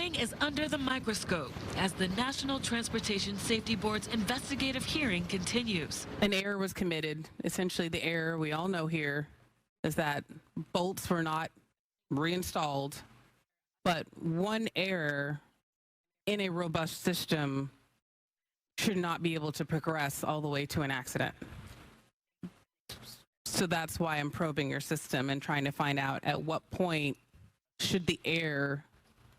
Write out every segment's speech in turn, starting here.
Boeing is under the microscope as the National Transportation Safety Board's investigative hearing continues. An error was committed. Essentially, the error we all know here is that bolts were not reinstalled, but one error in a robust system should not be able to progress all the way to an accident. So that's why I'm probing your system and trying to find out at what point should the error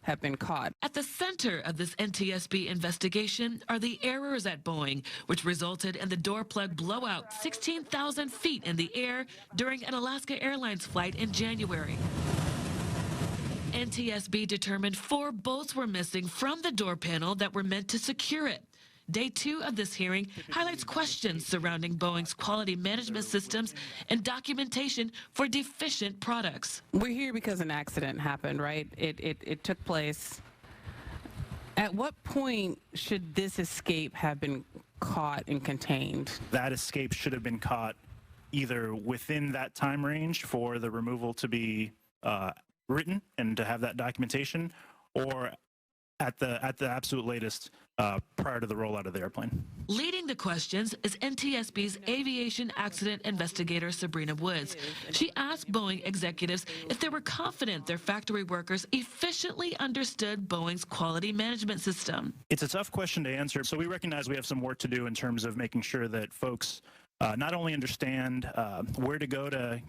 have been caught. At the center of this NTSB investigation are the errors at Boeing, which resulted in the door plug blowout 16,000 feet in the air during an Alaska Airlines flight in January. NTSB determined 4 bolts were missing from the door panel that were meant to secure it. Day 2 of this hearing highlights questions surrounding Boeing's quality management systems and documentation for deficient products. We're here because an accident happened, right? It took place. At what point should this escape have been caught and contained? That escape should have been caught either within that time range for the removal to be written and to have that documentation, or at the absolute latest prior to the rollout of the airplane. Leading the questions is NTSB's aviation accident investigator, Sabrina Woods. She asked Boeing executives if they were confident their factory workers efficiently understood Boeing's quality management system. It's a tough question to answer, so we recognize we have some work to do in terms of making sure that folks not only understand where to go to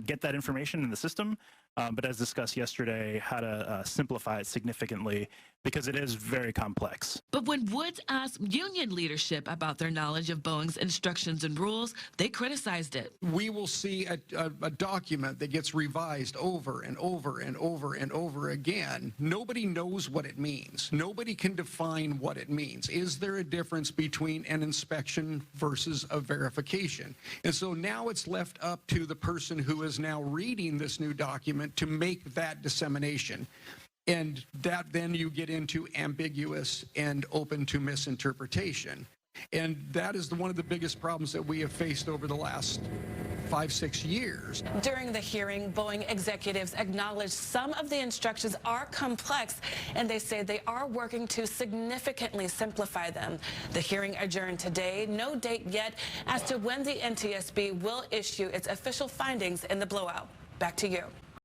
get that information in the system, but as discussed yesterday, how to simplify it significantly, because it is very complex. But when Woods asked union leadership about their knowledge of Boeing's instructions and rules, they criticized it. We will see a document that gets revised over and over and over and over again. Nobody knows what it means. Nobody can define what it means. Is there a difference between an inspection versus a verification? And so now it's left up to the person who is now reading this new document to make that dissemination. And that then you get into ambiguous and open to misinterpretation. And that is one of the biggest problems that we have faced over the last 5-6 years. During the hearing, Boeing executives acknowledged some of the instructions are complex, and they say they are working to significantly simplify them. The hearing adjourned today. No date yet as to when the NTSB will issue its official findings in the blowout. Back to you.